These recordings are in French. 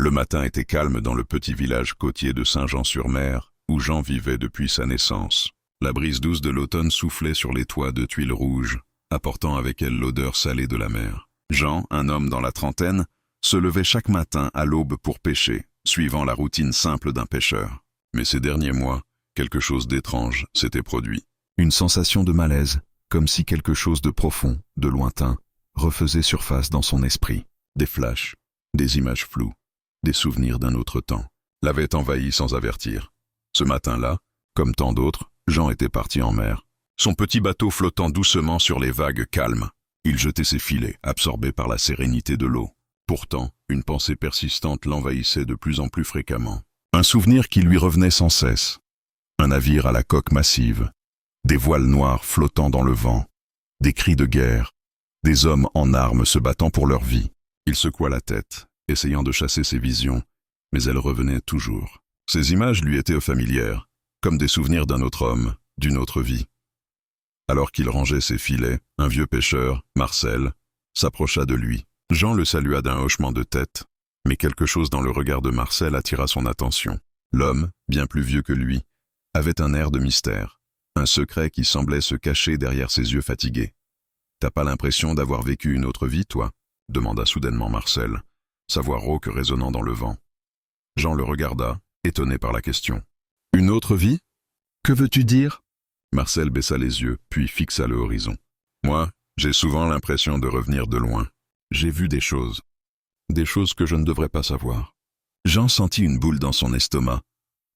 Le matin était calme dans le petit village côtier de Saint-Jean-sur-Mer, où Jean vivait depuis sa naissance. La brise douce de l'automne soufflait sur les toits de tuiles rouges, apportant avec elle l'odeur salée de la mer. Jean, un homme dans la trentaine, se levait chaque matin à l'aube pour pêcher, suivant la routine simple d'un pêcheur. Mais ces derniers mois, quelque chose d'étrange s'était produit. Une sensation de malaise, comme si quelque chose de profond, de lointain, refaisait surface dans son esprit. Des flashs, des images floues, des souvenirs d'un autre temps, l'avaient envahi sans avertir. Ce matin-là, comme tant d'autres, Jean était parti en mer. Son petit bateau flottant doucement sur les vagues calmes. Il jetait ses filets, absorbé par la sérénité de l'eau. Pourtant, une pensée persistante l'envahissait de plus en plus fréquemment. Un souvenir qui lui revenait sans cesse. Un navire à la coque massive, des voiles noirs flottant dans le vent, des cris de guerre, des hommes en armes se battant pour leur vie. Il secoua la tête, essayant de chasser ses visions, mais elles revenaient toujours. Ces images lui étaient familières, comme des souvenirs d'un autre homme, d'une autre vie. Alors qu'il rangeait ses filets, un vieux pêcheur, Marcel, s'approcha de lui. Jean le salua d'un hochement de tête, mais quelque chose dans le regard de Marcel attira son attention. L'homme, bien plus vieux que lui, avait un air de mystère, un secret qui semblait se cacher derrière ses yeux fatigués. « T'as pas l'impression d'avoir vécu une autre vie, toi ?» demanda soudainement Marcel, sa voix rauque résonnant dans le vent. Jean le regarda, étonné par la question. « Une autre vie ? Que veux-tu dire ?» Marcel baissa les yeux, puis fixa le horizon. « Moi, j'ai souvent l'impression de revenir de loin. J'ai vu des choses que je ne devrais pas savoir. » Jean sentit une boule dans son estomac,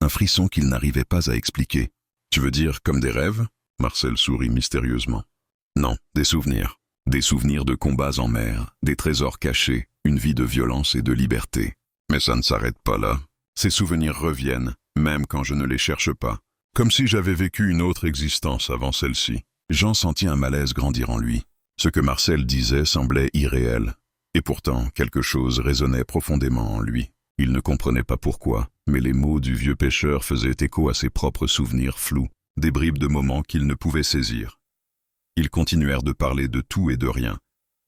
un frisson qu'il n'arrivait pas à expliquer. « Tu veux dire comme des rêves ?» Marcel sourit mystérieusement. « Non, des souvenirs. Des souvenirs de combats en mer, des trésors cachés, une vie de violence et de liberté. Mais ça ne s'arrête pas là. Ces souvenirs reviennent, même quand je ne les cherche pas. Comme si j'avais vécu une autre existence avant celle-ci. » Jean sentit un malaise grandir en lui. Ce que Marcel disait semblait irréel. Et pourtant, quelque chose résonnait profondément en lui. Il ne comprenait pas pourquoi, mais les mots du vieux pêcheur faisaient écho à ses propres souvenirs flous, des bribes de moments qu'il ne pouvait saisir. Ils continuèrent de parler de tout et de rien,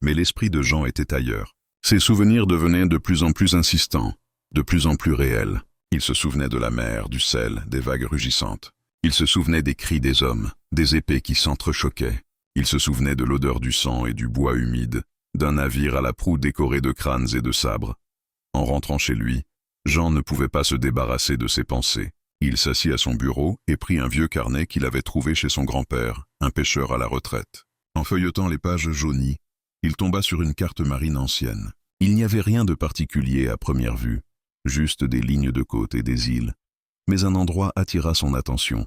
mais l'esprit de Jean était ailleurs. Ses souvenirs devenaient de plus en plus insistants, de plus en plus réels. Il se souvenait de la mer, du sel, des vagues rugissantes. Il se souvenait des cris des hommes, des épées qui s'entrechoquaient. Il se souvenait de l'odeur du sang et du bois humide, d'un navire à la proue décoré de crânes et de sabres. En rentrant chez lui, Jean ne pouvait pas se débarrasser de ses pensées. Il s'assit à son bureau et prit un vieux carnet qu'il avait trouvé chez son grand-père, un pêcheur à la retraite. En feuilletant les pages jaunies, il tomba sur une carte marine ancienne. Il n'y avait rien de particulier à première vue, juste des lignes de côte et des îles. Mais un endroit attira son attention,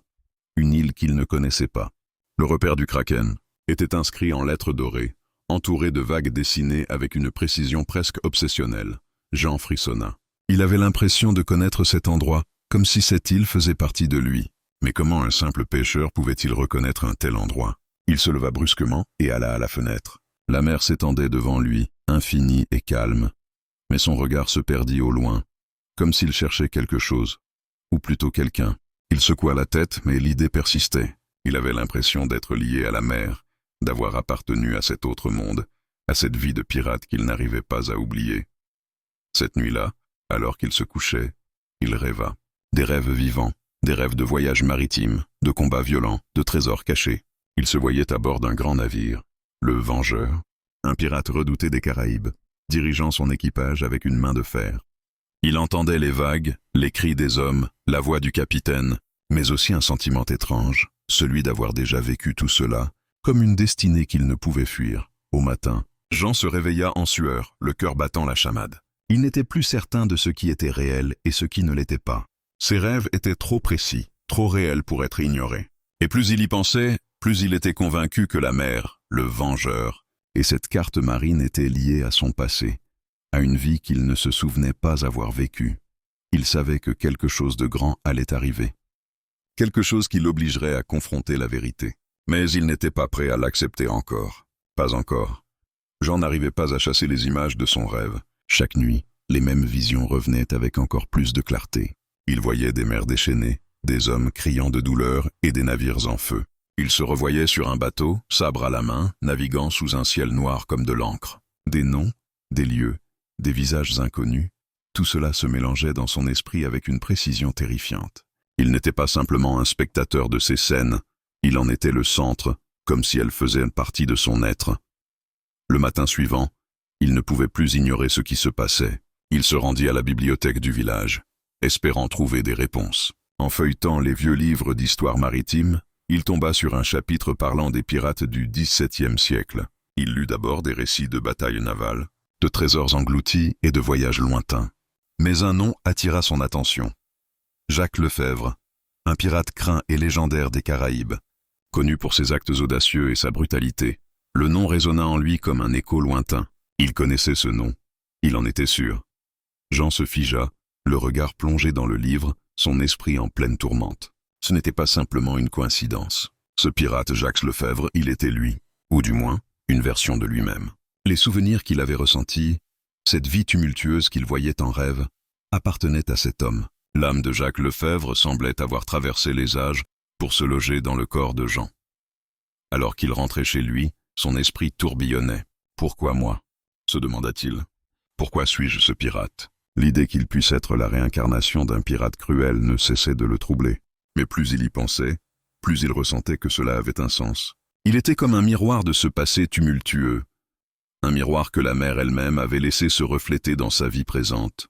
une île qu'il ne connaissait pas. Le repère du Kraken était inscrit en lettres dorées, entouré de vagues dessinées avec une précision presque obsessionnelle. Jean frissonna. Il avait l'impression de connaître cet endroit, comme si cette île faisait partie de lui. Mais comment un simple pêcheur pouvait-il reconnaître un tel endroit? Il se leva brusquement et alla à la fenêtre. La mer s'étendait devant lui, infinie et calme. Mais son regard se perdit au loin, comme s'il cherchait quelque chose, ou plutôt quelqu'un. Il secoua la tête, mais l'idée persistait. Il avait l'impression d'être lié à la mer, d'avoir appartenu à cet autre monde, à cette vie de pirate qu'il n'arrivait pas à oublier. Cette nuit-là, alors qu'il se couchait, il rêva. Des rêves vivants, des rêves de voyages maritimes, de combats violents, de trésors cachés. Il se voyait à bord d'un grand navire, le Vengeur, un pirate redouté des Caraïbes, dirigeant son équipage avec une main de fer. Il entendait les vagues, les cris des hommes, la voix du capitaine, mais aussi un sentiment étrange, celui d'avoir déjà vécu tout cela, comme une destinée qu'il ne pouvait fuir. Au matin, Jean se réveilla en sueur, le cœur battant la chamade. Il n'était plus certain de ce qui était réel et ce qui ne l'était pas. Ses rêves étaient trop précis, trop réels pour être ignorés. Et plus il y pensait, plus il était convaincu que la mer, le Vengeur, et cette carte marine étaient liées à son passé, à une vie qu'il ne se souvenait pas avoir vécue. Il savait que quelque chose de grand allait arriver. Quelque chose qui l'obligerait à confronter la vérité. Mais il n'était pas prêt à l'accepter encore. Pas encore. Jean n'arrivait pas à chasser les images de son rêve. Chaque nuit, les mêmes visions revenaient avec encore plus de clarté. Il voyait des mers déchaînées, des hommes criant de douleur et des navires en feu. Il se revoyait sur un bateau, sabre à la main, naviguant sous un ciel noir comme de l'encre. Des noms, des lieux, des visages inconnus, Tout cela se mélangeait dans son esprit avec une précision terrifiante. Il n'était pas simplement un spectateur de ces scènes, il en était le centre, comme si elles faisaient partie de son être. Le matin suivant, il ne pouvait plus ignorer ce qui se passait. Il se rendit à la bibliothèque du village, espérant trouver des réponses. En feuilletant les vieux livres d'histoire maritime, il tomba sur un chapitre parlant des pirates du XVIIe siècle. Il lut d'abord des récits de batailles navales, de trésors engloutis et de voyages lointains. Mais un nom attira son attention. Jacques Lefebvre, un pirate craint et légendaire des Caraïbes. Connu pour ses actes audacieux et sa brutalité, le nom résonna en lui comme un écho lointain. Il connaissait ce nom, il en était sûr. Jean se figea, le regard plongé dans le livre, son esprit en pleine tourmente. Ce n'était pas simplement une coïncidence. Ce pirate Jacques Lefebvre, il était lui, ou du moins, une version de lui-même. Les souvenirs qu'il avait ressentis, cette vie tumultueuse qu'il voyait en rêve, appartenaient à cet homme. L'âme de Jacques Lefebvre semblait avoir traversé les âges pour se loger dans le corps de Jean. Alors qu'il rentrait chez lui, son esprit tourbillonnait. « Pourquoi moi ?» se demanda-t-il. « Pourquoi suis-je ce pirate ?» L'idée qu'il puisse être la réincarnation d'un pirate cruel ne cessait de le troubler. Mais plus il y pensait, plus il ressentait que cela avait un sens. Il était comme un miroir de ce passé tumultueux, un miroir que la mer elle-même avait laissé se refléter dans sa vie présente.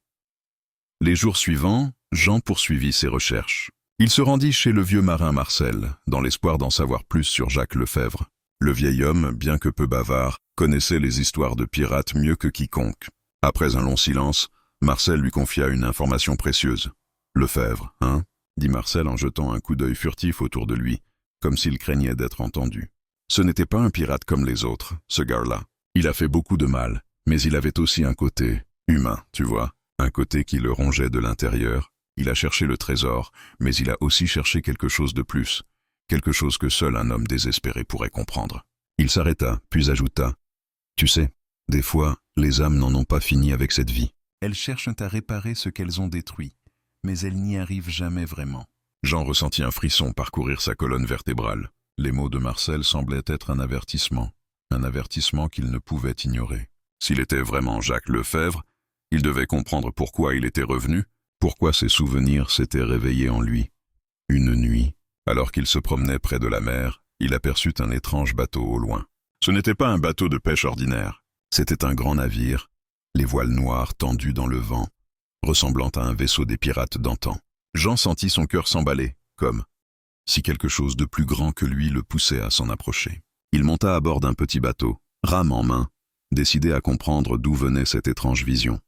Les jours suivants, Jean poursuivit ses recherches. Il se rendit chez le vieux marin Marcel, dans l'espoir d'en savoir plus sur Jacques Lefebvre. Le vieil homme, bien que peu bavard, connaissait les histoires de pirates mieux que quiconque. Après un long silence, Marcel lui confia une information précieuse. « Lefebvre, hein ?» dit Marcel en jetant un coup d'œil furtif autour de lui, comme s'il craignait d'être entendu. Ce n'était pas un pirate comme les autres, ce gars-là. Il a fait beaucoup de mal, mais il avait aussi un côté humain, tu vois, un côté qui le rongeait de l'intérieur. Il a cherché le trésor, mais il a aussi cherché quelque chose de plus, quelque chose que seul un homme désespéré pourrait comprendre. Il s'arrêta, puis ajouta « Tu sais, des fois, les âmes n'en ont pas fini avec cette vie. Elles cherchent à réparer ce qu'elles ont détruit, mais elles n'y arrivent jamais vraiment. » Jean ressentit un frisson parcourir sa colonne vertébrale. Les mots de Marcel semblaient être un avertissement qu'il ne pouvait ignorer. S'il était vraiment Jacques Lefebvre, il devait comprendre pourquoi il était revenu, pourquoi ses souvenirs s'étaient réveillés en lui. Une nuit, alors qu'il se promenait près de la mer, il aperçut un étrange bateau au loin. Ce n'était pas un bateau de pêche ordinaire, c'était un grand navire, les voiles noires tendues dans le vent, ressemblant à un vaisseau des pirates d'antan. Jean sentit son cœur s'emballer, comme si quelque chose de plus grand que lui le poussait à s'en approcher. Il monta à bord d'un petit bateau, rame en main, décidé à comprendre d'où venait cette étrange vision.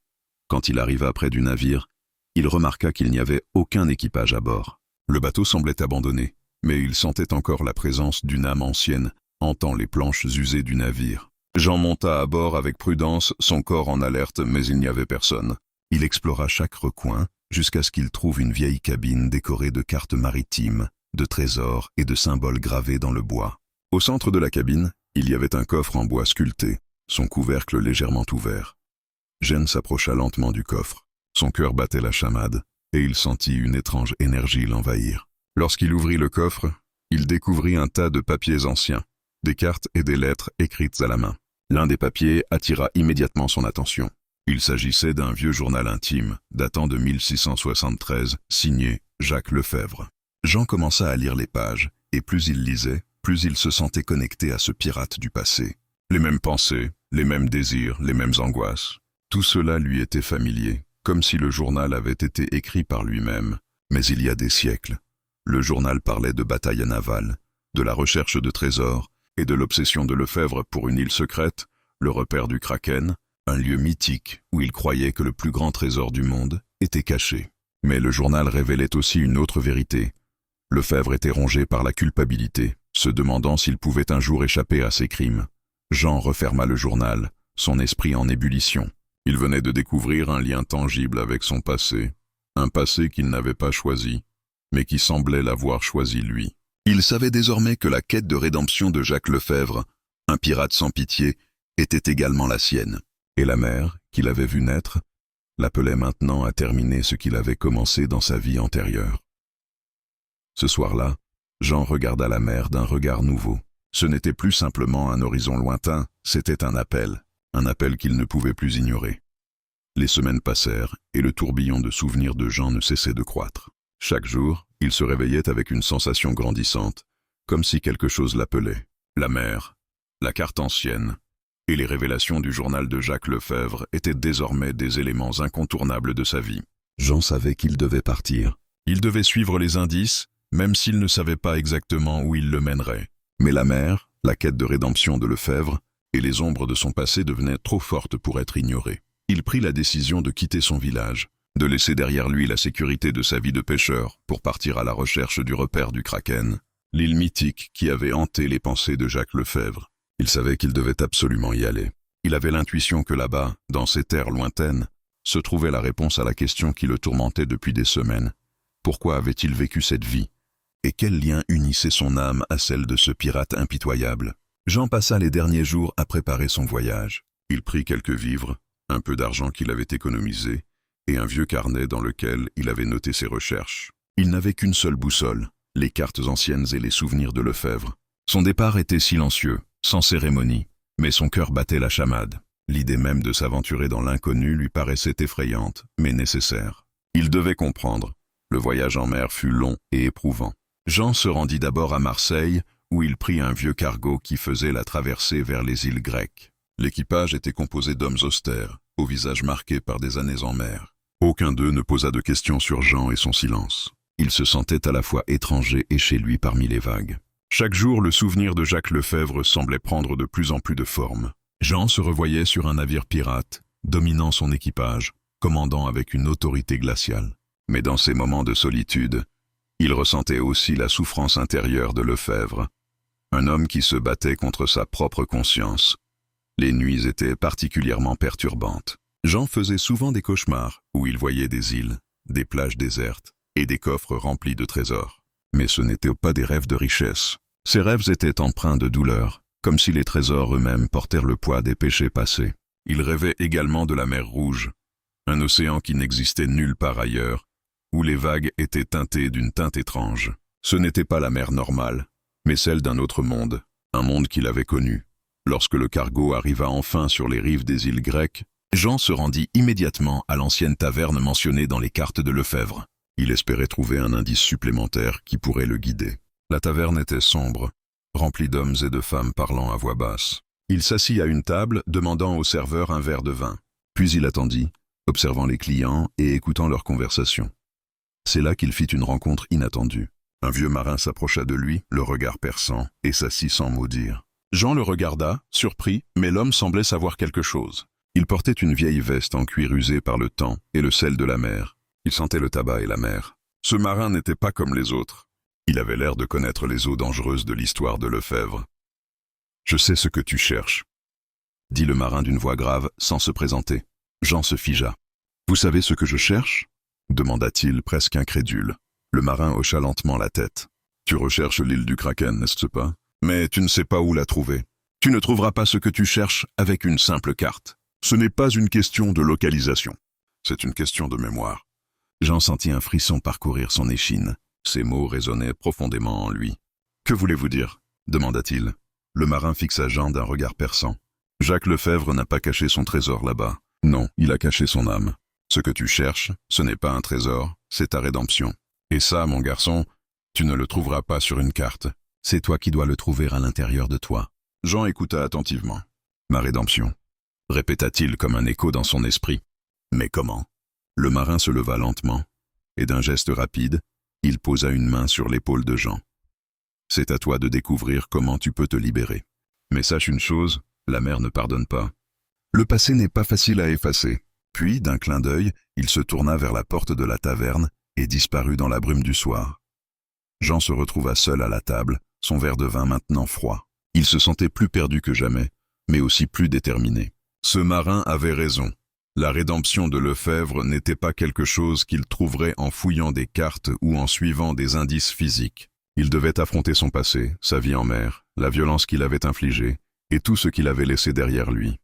Quand il arriva près du navire, il remarqua qu'il n'y avait aucun équipage à bord. Le bateau semblait abandonné, mais il sentait encore la présence d'une âme ancienne hantant les planches usées du navire. Jean monta à bord avec prudence, son corps en alerte, mais il n'y avait personne. Il explora chaque recoin, jusqu'à ce qu'il trouve une vieille cabine décorée de cartes maritimes, de trésors et de symboles gravés dans le bois. Au centre de la cabine, il y avait un coffre en bois sculpté, son couvercle légèrement ouvert. Jeanne s'approcha lentement du coffre. Son cœur battait la chamade, et il sentit une étrange énergie l'envahir. Lorsqu'il ouvrit le coffre, il découvrit un tas de papiers anciens, des cartes et des lettres écrites à la main. L'un des papiers attira immédiatement son attention. Il s'agissait d'un vieux journal intime, datant de 1673, signé Jacques Lefebvre. Jean commença à lire les pages, et plus il lisait, plus il se sentait connecté à ce pirate du passé. Les mêmes pensées, les mêmes désirs, les mêmes angoisses. Tout cela lui était familier, comme si le journal avait été écrit par lui-même. Mais il y a des siècles, le journal parlait de batailles navales, de la recherche de trésors et de l'obsession de Lefebvre pour une île secrète, le repère du Kraken, un lieu mythique où il croyait que le plus grand trésor du monde était caché. Mais le journal révélait aussi une autre vérité. Lefebvre était rongé par la culpabilité, se demandant s'il pouvait un jour échapper à ses crimes. Jean referma le journal, son esprit en ébullition. Il venait de découvrir un lien tangible avec son passé, un passé qu'il n'avait pas choisi, mais qui semblait l'avoir choisi lui. Il savait désormais que la quête de rédemption de Jacques Lefebvre, un pirate sans pitié, était également la sienne. Et la mère, qu'il avait vue naître, l'appelait maintenant à terminer ce qu'il avait commencé dans sa vie antérieure. Ce soir-là, Jean regarda la mer d'un regard nouveau. Ce n'était plus simplement un horizon lointain, c'était un appel qu'il ne pouvait plus ignorer. Les semaines passèrent, et le tourbillon de souvenirs de Jean ne cessait de croître. Chaque jour, il se réveillait avec une sensation grandissante, comme si quelque chose l'appelait. La mer, la carte ancienne, et les révélations du journal de Jacques Lefebvre étaient désormais des éléments incontournables de sa vie. Jean savait qu'il devait partir. Il devait suivre les indices, même s'il ne savait pas exactement où il le mènerait. Mais la mer, la quête de rédemption de Lefebvre, et les ombres de son passé devenaient trop fortes pour être ignorées. Il prit la décision de quitter son village, de laisser derrière lui la sécurité de sa vie de pêcheur pour partir à la recherche du repère du Kraken, l'île mythique qui avait hanté les pensées de Jacques Lefebvre. Il savait qu'il devait absolument y aller. Il avait l'intuition que là-bas, dans ces terres lointaines, se trouvait la réponse à la question qui le tourmentait depuis des semaines. Pourquoi avait-il vécu cette vie? Et quel lien unissait son âme à celle de ce pirate impitoyable? Jean passa les derniers jours à préparer son voyage. Il prit quelques vivres, un peu d'argent qu'il avait économisé, et un vieux carnet dans lequel il avait noté ses recherches. Il n'avait qu'une seule boussole, les cartes anciennes et les souvenirs de Lefebvre. Son départ était silencieux, sans cérémonie, mais son cœur battait la chamade. L'idée même de s'aventurer dans l'inconnu lui paraissait effrayante, mais nécessaire. Il devait comprendre. Le voyage en mer fut long et éprouvant. Jean se rendit d'abord à Marseille, où il prit un vieux cargo qui faisait la traversée vers les îles grecques. L'équipage était composé d'hommes austères, au visage marqué par des années en mer. Aucun d'eux ne posa de questions sur Jean et son silence. Il se sentait à la fois étranger et chez lui parmi les vagues. Chaque jour, le souvenir de Jacques Lefebvre semblait prendre de plus en plus de forme. Jean se revoyait sur un navire pirate, dominant son équipage, commandant avec une autorité glaciale. Mais dans ces moments de solitude, il ressentait aussi la souffrance intérieure de Lefebvre, un homme qui se battait contre sa propre conscience. Les nuits étaient particulièrement perturbantes. Jean faisait souvent des cauchemars où il voyait des îles, des plages désertes et des coffres remplis de trésors. Mais ce n'étaient pas des rêves de richesse. Ces rêves étaient empreints de douleur, comme si les trésors eux-mêmes portèrent le poids des péchés passés. Il rêvait également de la mer Rouge, un océan qui n'existait nulle part ailleurs, où les vagues étaient teintées d'une teinte étrange. Ce n'était pas la mer normale, mais celle d'un autre monde, un monde qu'il avait connu. Lorsque le cargo arriva enfin sur les rives des îles grecques, Jean se rendit immédiatement à l'ancienne taverne mentionnée dans les cartes de Lefebvre. Il espérait trouver un indice supplémentaire qui pourrait le guider. La taverne était sombre, remplie d'hommes et de femmes parlant à voix basse. Il s'assit à une table, demandant au serveur un verre de vin. Puis il attendit, observant les clients et écoutant leurs conversations. C'est là qu'il fit une rencontre inattendue. Un vieux marin s'approcha de lui, le regard perçant, et s'assit sans mot dire. Jean le regarda, surpris, mais l'homme semblait savoir quelque chose. Il portait une vieille veste en cuir usé par le temps et le sel de la mer. Il sentait le tabac et la mer. Ce marin n'était pas comme les autres. Il avait l'air de connaître les eaux dangereuses de l'histoire de Lefebvre. « Je sais ce que tu cherches », dit le marin d'une voix grave, sans se présenter. Jean se figea. « Vous savez ce que je cherche ?» demanda-t-il, presque incrédule. Le marin hocha lentement la tête. « Tu recherches l'île du Kraken, n'est-ce pas? Mais tu ne sais pas où la trouver. Tu ne trouveras pas ce que tu cherches avec une simple carte. Ce n'est pas une question de localisation. C'est une question de mémoire. » Jean sentit un frisson parcourir son échine. Ces mots résonnaient profondément en lui. « Que voulez-vous dire ?» demanda-t-il. Le marin fixa Jean d'un regard perçant. « Jacques Lefebvre n'a pas caché son trésor là-bas. Non, il a caché son âme. Ce que tu cherches, ce n'est pas un trésor, c'est ta rédemption. Et ça, mon garçon, tu ne le trouveras pas sur une carte. C'est toi qui dois le trouver à l'intérieur de toi. » Jean écouta attentivement. « Ma rédemption », répéta-t-il comme un écho dans son esprit. « Mais comment ?» Le marin se leva lentement, et d'un geste rapide, il posa une main sur l'épaule de Jean. « C'est à toi de découvrir comment tu peux te libérer. Mais sache une chose, la mer ne pardonne pas. Le passé n'est pas facile à effacer. » Puis, d'un clin d'œil, il se tourna vers la porte de la taverne et disparut dans la brume du soir. Jean se retrouva seul à la table, son verre de vin maintenant froid. Il se sentait plus perdu que jamais, mais aussi plus déterminé. Ce marin avait raison. La rédemption de Lefebvre n'était pas quelque chose qu'il trouverait en fouillant des cartes ou en suivant des indices physiques. Il devait affronter son passé, sa vie en mer, la violence qu'il avait infligée, et tout ce qu'il avait laissé derrière lui.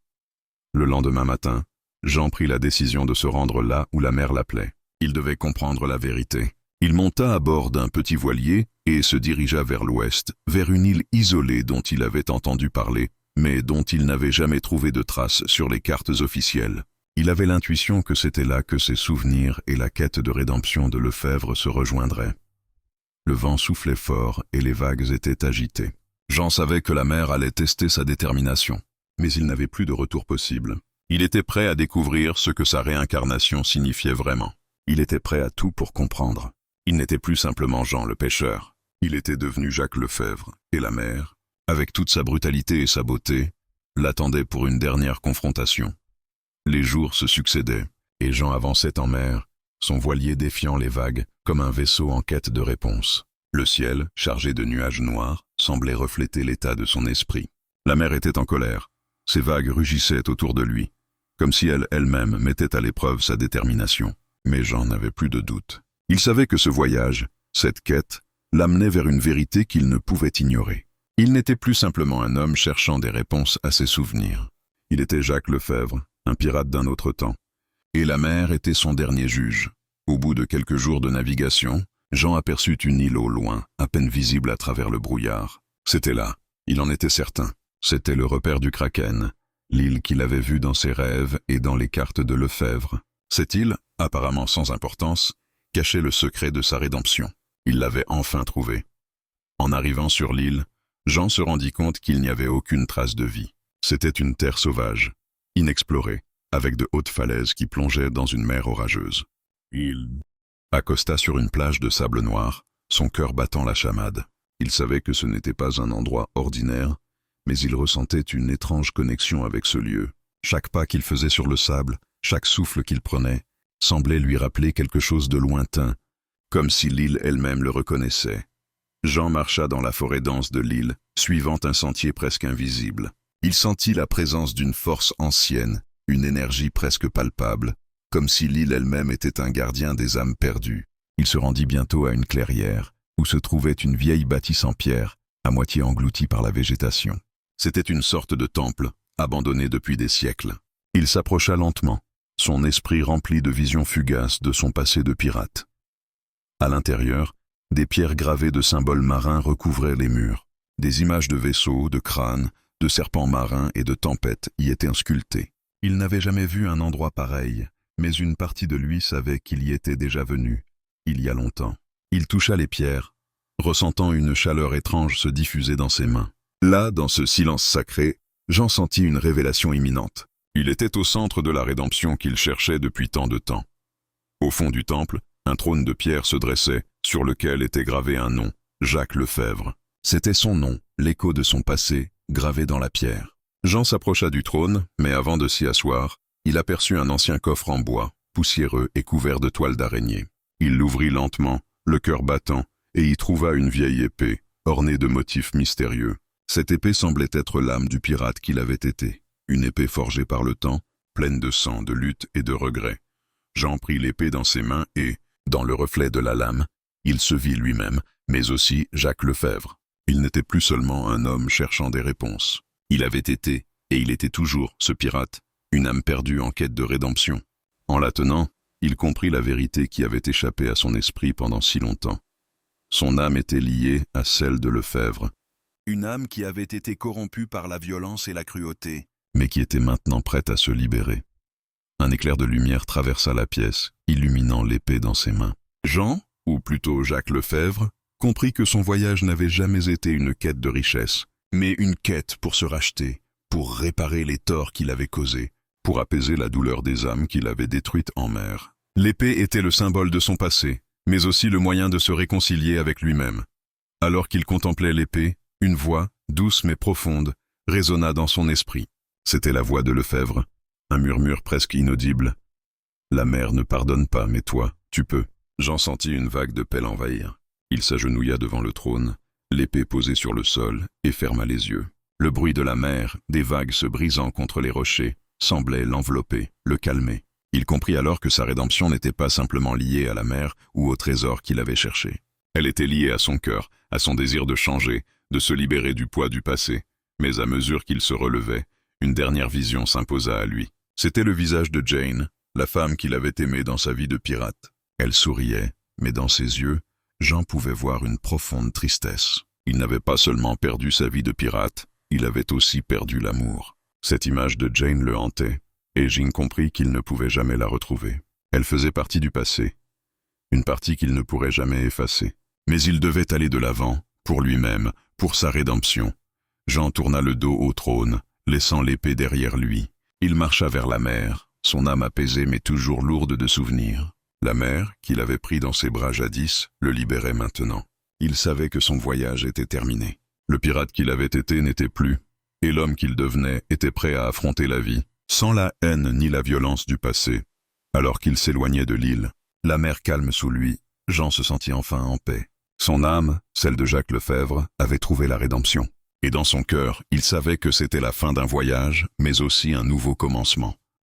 Le lendemain matin, Jean prit la décision de se rendre là où la mer l'appelait. Il devait comprendre la vérité. Il monta à bord d'un petit voilier et se dirigea vers l'ouest, vers une île isolée dont il avait entendu parler, mais dont il n'avait jamais trouvé de traces sur les cartes officielles. Il avait l'intuition que c'était là que ses souvenirs et la quête de rédemption de Lefebvre se rejoindraient. Le vent soufflait fort et les vagues étaient agitées. Jean savait que la mer allait tester sa détermination, mais il n'avait plus de retour possible. Il était prêt à découvrir ce que sa réincarnation signifiait vraiment. Il était prêt à tout pour comprendre. Il n'était plus simplement Jean le pêcheur. Il était devenu Jacques Lefebvre, et la mer, avec toute sa brutalité et sa beauté, l'attendait pour une dernière confrontation. Les jours se succédaient, et Jean avançait en mer, son voilier défiant les vagues comme un vaisseau en quête de réponse. Le ciel, chargé de nuages noirs, semblait refléter l'état de son esprit. La mer était en colère. Ses vagues rugissaient autour de lui, comme si elle-même mettait à l'épreuve sa détermination. Mais Jean n'avait plus de doute. Il savait que ce voyage, cette quête, l'amenait vers une vérité qu'il ne pouvait ignorer. Il n'était plus simplement un homme cherchant des réponses à ses souvenirs. Il était Jacques Lefebvre, un pirate d'un autre temps. Et la mer était son dernier juge. Au bout de quelques jours de navigation, Jean aperçut une île au loin, à peine visible à travers le brouillard. C'était là, il en était certain. C'était le repère du Kraken, l'île qu'il avait vue dans ses rêves et dans les cartes de Lefebvre. Cette île, apparemment sans importance, cachait le secret de sa rédemption. Il l'avait enfin trouvée. En arrivant sur l'île, Jean se rendit compte qu'il n'y avait aucune trace de vie. C'était une terre sauvage, inexplorée, avec de hautes falaises qui plongeaient dans une mer orageuse. Il accosta sur une plage de sable noir, son cœur battant la chamade. Il savait que ce n'était pas un endroit ordinaire, mais il ressentait une étrange connexion avec ce lieu. Chaque pas qu'il faisait sur le sable, chaque souffle qu'il prenait, semblait lui rappeler quelque chose de lointain, comme si l'île elle-même le reconnaissait. Jean marcha dans la forêt dense de l'île, suivant un sentier presque invisible. Il sentit la présence d'une force ancienne, une énergie presque palpable, comme si l'île elle-même était un gardien des âmes perdues. Il se rendit bientôt à une clairière, où se trouvait une vieille bâtisse en pierre, à moitié engloutie par la végétation. C'était une sorte de temple, abandonné depuis des siècles. Il s'approcha lentement, son esprit rempli de visions fugaces de son passé de pirate. À l'intérieur, des pierres gravées de symboles marins recouvraient les murs. Des images de vaisseaux, de crânes, de serpents marins et de tempêtes y étaient sculptées. Il n'avait jamais vu un endroit pareil, mais une partie de lui savait qu'il y était déjà venu, il y a longtemps. Il toucha les pierres, ressentant une chaleur étrange se diffuser dans ses mains. Là, dans ce silence sacré, Jean sentit une révélation imminente. Il était au centre de la rédemption qu'il cherchait depuis tant de temps. Au fond du temple, un trône de pierre se dressait, sur lequel était gravé un nom, Jacques Lefebvre. C'était son nom, l'écho de son passé, gravé dans la pierre. Jean s'approcha du trône, mais avant de s'y asseoir, il aperçut un ancien coffre en bois, poussiéreux et couvert de toiles d'araignée. Il l'ouvrit lentement, le cœur battant, et y trouva une vieille épée, ornée de motifs mystérieux. Cette épée semblait être l'âme du pirate qu'il avait été, une épée forgée par le temps, pleine de sang, de lutte et de regrets. Jean prit l'épée dans ses mains et, dans le reflet de la lame, il se vit lui-même, mais aussi Jacques Lefebvre. Il n'était plus seulement un homme cherchant des réponses. Il avait été, et il était toujours, ce pirate, une âme perdue en quête de rédemption. En la tenant, il comprit la vérité qui avait échappé à son esprit pendant si longtemps. Son âme était liée à celle de Lefebvre. Une âme qui avait été corrompue par la violence et la cruauté, mais qui était maintenant prête à se libérer. Un éclair de lumière traversa la pièce, illuminant l'épée dans ses mains. Jean, ou plutôt Jacques Lefebvre, comprit que son voyage n'avait jamais été une quête de richesse, mais une quête pour se racheter, pour réparer les torts qu'il avait causés, pour apaiser la douleur des âmes qu'il avait détruites en mer. L'épée était le symbole de son passé, mais aussi le moyen de se réconcilier avec lui-même. Alors qu'il contemplait l'épée, une voix, douce mais profonde, résonna dans son esprit. C'était la voix de Lefebvre, un murmure presque inaudible. « La mer ne pardonne pas, mais toi, tu peux. » Jean sentit une vague de paix l'envahir. Il s'agenouilla devant le trône, l'épée posée sur le sol, et ferma les yeux. Le bruit de la mer, des vagues se brisant contre les rochers, semblait l'envelopper, le calmer. Il comprit alors que sa rédemption n'était pas simplement liée à la mer ou au trésor qu'il avait cherché. Elle était liée à son cœur, à son désir de changer, de se libérer du poids du passé. Mais à mesure qu'il se relevait, une dernière vision s'imposa à lui. C'était le visage de Jane, la femme qu'il avait aimée dans sa vie de pirate. Elle souriait, mais dans ses yeux, Jean pouvait voir une profonde tristesse. Il n'avait pas seulement perdu sa vie de pirate, il avait aussi perdu l'amour. Cette image de Jane le hantait. et Jean comprit qu'il ne pouvait jamais la retrouver. Elle faisait partie du passé, une partie qu'il ne pourrait jamais effacer. Mais il devait aller de l'avant, pour lui-même, pour sa rédemption. Jean tourna le dos au trône, laissant l'épée derrière lui. Il marcha vers la mer, son âme apaisée mais toujours lourde de souvenirs. La mer, qu'il avait pris dans ses bras jadis, le libérait maintenant. Il savait que son voyage était terminé. Le pirate qu'il avait été n'était plus, et l'homme qu'il devenait était prêt à affronter la vie, sans la haine ni la violence du passé. Alors qu'il s'éloignait de l'île, la mer calme sous lui, Jean se sentit enfin en paix. Son âme, celle de Jacques Lefebvre, avait trouvé la rédemption. Et dans son cœur, il savait que c'était la fin d'un voyage, mais aussi un nouveau commencement.